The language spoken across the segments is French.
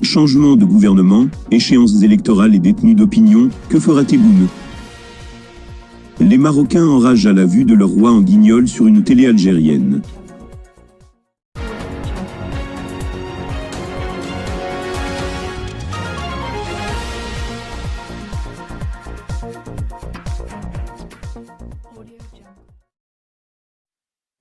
Changement de gouvernement, échéances électorales et détenus d'opinion, que fera Tebboune? Les Marocains enragent à la vue de leur roi en guignol sur une télé algérienne.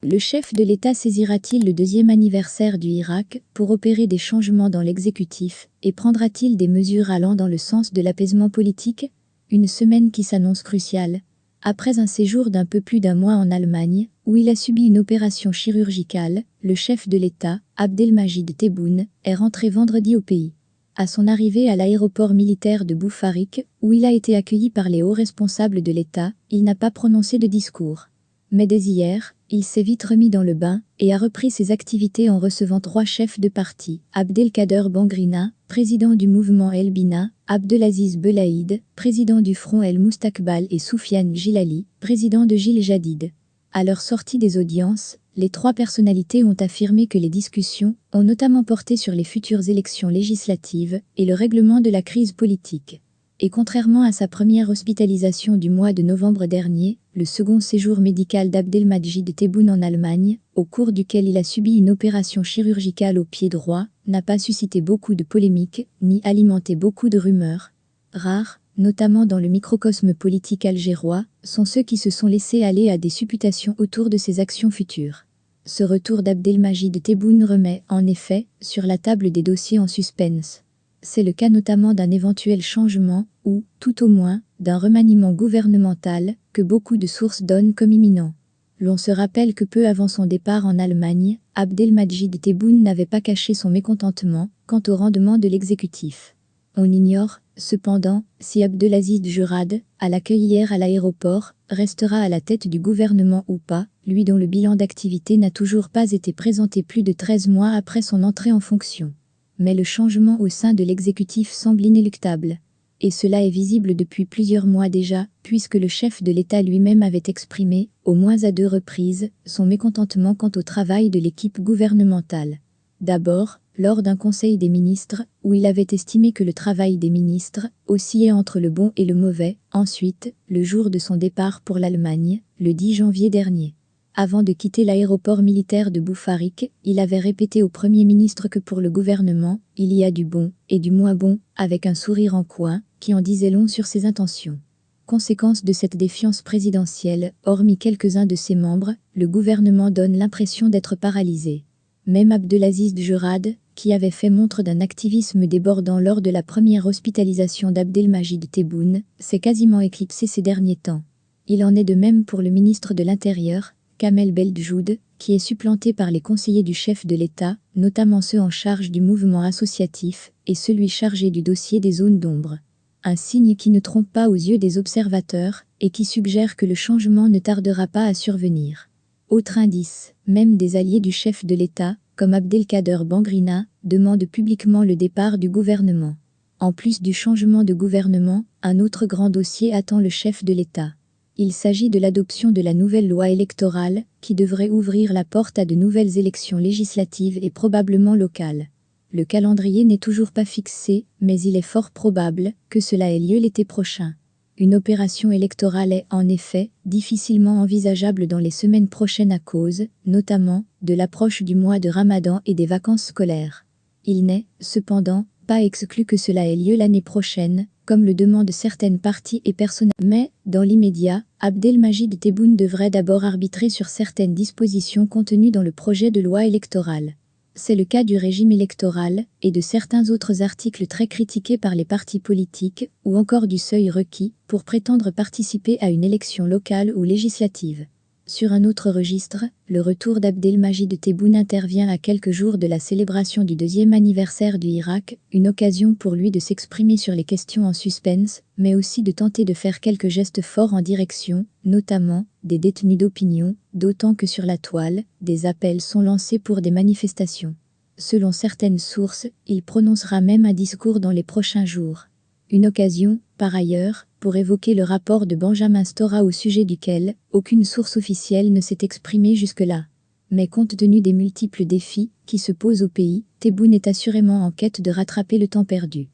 Le chef de l'État saisira-t-il le 2e anniversaire du Irak pour opérer des changements dans l'exécutif et prendra-t-il des mesures allant dans le sens de l'apaisement politique? Une semaine qui s'annonce cruciale. Après un séjour d'un peu plus d'un mois en Allemagne, où il a subi une opération chirurgicale, le chef de l'État, Abdelmajid Tebboune, est rentré vendredi au pays. À son arrivée à l'aéroport militaire de Boufarik, où il a été accueilli par les hauts responsables de l'État, il n'a pas prononcé de discours. Mais dès hier, il s'est vite remis dans le bain et a repris ses activités en recevant 3 chefs de parti, Abdelkader Bangrina, président du mouvement El Bina, Abdelaziz Belaïd, président du Front El Moustakbal et Soufiane Gilali, président de Gil Jadid. À leur sortie des audiences, les 3 personnalités ont affirmé que les discussions ont notamment porté sur les futures élections législatives et le règlement de la crise politique. Et contrairement à sa première hospitalisation du mois de novembre dernier, le second séjour médical d'Abdelmajid Tebboune en Allemagne, au cours duquel il a subi une opération chirurgicale au pied droit, n'a pas suscité beaucoup de polémiques, ni alimenté beaucoup de rumeurs. Rares, notamment dans le microcosme politique algérois, sont ceux qui se sont laissés aller à des supputations autour de ses actions futures. Ce retour d'Abdelmajid Tebboune remet, en effet, sur la table des dossiers en suspense. C'est le cas notamment d'un éventuel changement, ou, tout au moins, d'un remaniement gouvernemental, que beaucoup de sources donnent comme imminent. L'on se rappelle que peu avant son départ en Allemagne, Abdelmajid Tebboune n'avait pas caché son mécontentement quant au rendement de l'exécutif. On ignore, cependant, si Abdelaziz Jurad, à l'accueil hier à l'aéroport, restera à la tête du gouvernement ou pas, lui dont le bilan d'activité n'a toujours pas été présenté plus de 13 mois après son entrée en fonction. Mais le changement au sein de l'exécutif semble inéluctable. Et cela est visible depuis plusieurs mois déjà, puisque le chef de l'État lui-même avait exprimé, au moins à 2 reprises, son mécontentement quant au travail de l'équipe gouvernementale. D'abord, lors d'un conseil des ministres, où il avait estimé que le travail des ministres oscillait entre le bon et le mauvais, ensuite, le jour de son départ pour l'Allemagne, le 10 janvier dernier. Avant de quitter l'aéroport militaire de Boufarik, il avait répété au Premier ministre que pour le gouvernement, il y a du bon et du moins bon, avec un sourire en coin, qui en disait long sur ses intentions. Conséquence de cette défiance présidentielle, hormis quelques-uns de ses membres, le gouvernement donne l'impression d'être paralysé. Même Abdelaziz Jurad, qui avait fait montre d'un activisme débordant lors de la première hospitalisation d'Abdelmajid Tebboune, s'est quasiment éclipsé ces derniers temps. Il en est de même pour le ministre de l'Intérieur, Kamel Beldjoud, qui est supplanté par les conseillers du chef de l'État, notamment ceux en charge du mouvement associatif, et celui chargé du dossier des zones d'ombre. Un signe qui ne trompe pas aux yeux des observateurs, et qui suggère que le changement ne tardera pas à survenir. Autre indice, même des alliés du chef de l'État, comme Abdelkader Bangrina, demandent publiquement le départ du gouvernement. En plus du changement de gouvernement, un autre grand dossier attend le chef de l'État. Il s'agit de l'adoption de la nouvelle loi électorale, qui devrait ouvrir la porte à de nouvelles élections législatives et probablement locales. Le calendrier n'est toujours pas fixé, mais il est fort probable que cela ait lieu l'été prochain. Une opération électorale est, en effet, difficilement envisageable dans les semaines prochaines à cause, notamment, de l'approche du mois de Ramadan et des vacances scolaires. Il n'est, cependant, pas exclu que cela ait lieu l'année prochaine, comme le demandent certaines parties et personnes. Mais, dans l'immédiat, Abdelmajid Tebboune devrait d'abord arbitrer sur certaines dispositions contenues dans le projet de loi électorale. C'est le cas du régime électoral, et de certains autres articles très critiqués par les partis politiques, ou encore du seuil requis, pour prétendre participer à une élection locale ou législative. Sur un autre registre, le retour d'Abdelmajid Tebboune intervient à quelques jours de la célébration du 2e anniversaire du Irak, une occasion pour lui de s'exprimer sur les questions en suspense, mais aussi de tenter de faire quelques gestes forts en direction, notamment, des détenus d'opinion, d'autant que sur la toile, des appels sont lancés pour des manifestations. Selon certaines sources, il prononcera même un discours dans les prochains jours. Une occasion, par ailleurs, pour évoquer le rapport de Benjamin Stora au sujet duquel aucune source officielle ne s'est exprimée jusque-là. Mais compte tenu des multiples défis qui se posent au pays, Tebboune est assurément en quête de rattraper le temps perdu.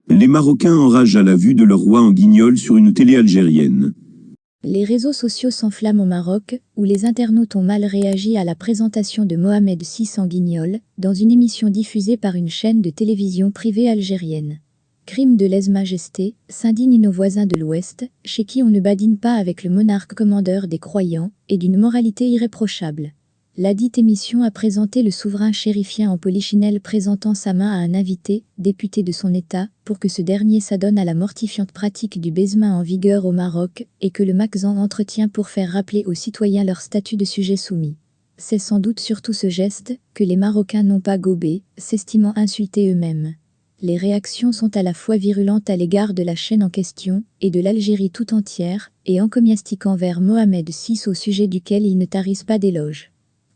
Les Marocains enragent à la vue de leur roi en guignol sur une télé algérienne. Les réseaux sociaux s'enflamment au Maroc, où les internautes ont mal réagi à la présentation de Mohamed VI en guignol, dans une émission diffusée par une chaîne de télévision privée algérienne. Crime de lèse-majesté, s'indignent nos voisins de l'Ouest, chez qui on ne badine pas avec le monarque commandeur des croyants, et d'une moralité irréprochable. Ladite émission a présenté le souverain chérifien en polichinelle présentant sa main à un invité, député de son État, pour que ce dernier s'adonne à la mortifiante pratique du baisement en vigueur au Maroc, et que le Maxan entretient pour faire rappeler aux citoyens leur statut de sujet soumis. C'est sans doute surtout ce geste que les Marocains n'ont pas gobé, s'estimant insultés eux-mêmes. Les réactions sont à la fois virulentes à l'égard de la chaîne en question, et de l'Algérie tout entière, et encomiastiques envers Mohamed VI au sujet duquel ils ne tarissent pas d'éloges.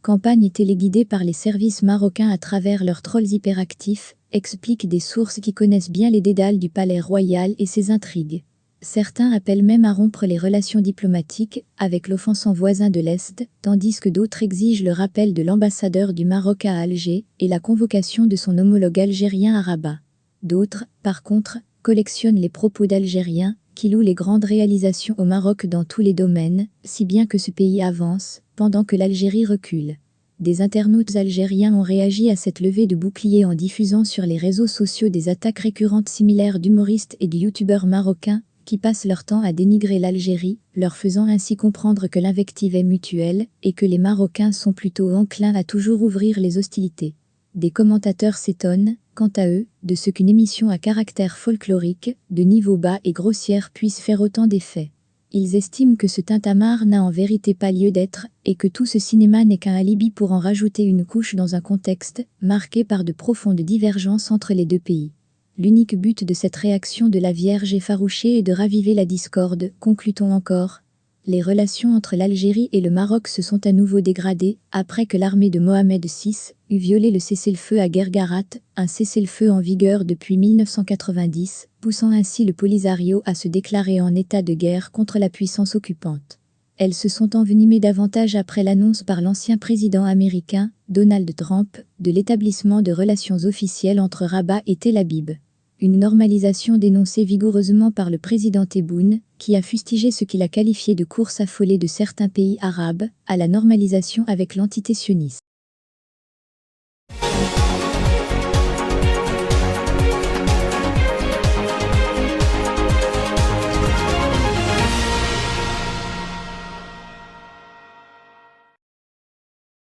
Campagne téléguidée par les services marocains à travers leurs trolls hyperactifs, expliquent des sources qui connaissent bien les dédales du palais royal et ses intrigues. Certains appellent même à rompre les relations diplomatiques avec l'offensant voisin de l'Est, tandis que d'autres exigent le rappel de l'ambassadeur du Maroc à Alger et la convocation de son homologue algérien à Rabat. D'autres, par contre, collectionnent les propos d'Algériens, qui louent les grandes réalisations au Maroc dans tous les domaines, si bien que ce pays avance, pendant que l'Algérie recule. Des internautes algériens ont réagi à cette levée de bouclier en diffusant sur les réseaux sociaux des attaques récurrentes similaires d'humoristes et de youtubeurs marocains, qui passent leur temps à dénigrer l'Algérie, leur faisant ainsi comprendre que l'invective est mutuelle, et que les Marocains sont plutôt enclins à toujours ouvrir les hostilités. Des commentateurs s'étonnent, quant à eux, de ce qu'une émission à caractère folklorique, de niveau bas et grossière puisse faire autant d'effet. Ils estiment que ce tintamarre n'a en vérité pas lieu d'être, et que tout ce cinéma n'est qu'un alibi pour en rajouter une couche dans un contexte, marqué par de profondes divergences entre les deux pays. L'unique but de cette réaction de la Vierge effarouchée est de raviver la discorde, conclut-on encore. Les relations entre l'Algérie et le Maroc se sont à nouveau dégradées, après que l'armée de Mohamed VI eut violé le cessez-le-feu à Guergarat, un cessez-le-feu en vigueur depuis 1990, poussant ainsi le Polisario à se déclarer en état de guerre contre la puissance occupante. Elles se sont envenimées davantage après l'annonce par l'ancien président américain, Donald Trump, de l'établissement de relations officielles entre Rabat et Tel Aviv. Une normalisation dénoncée vigoureusement par le président Tebboune, qui a fustigé ce qu'il a qualifié de course affolée de certains pays arabes à la normalisation avec l'entité sioniste.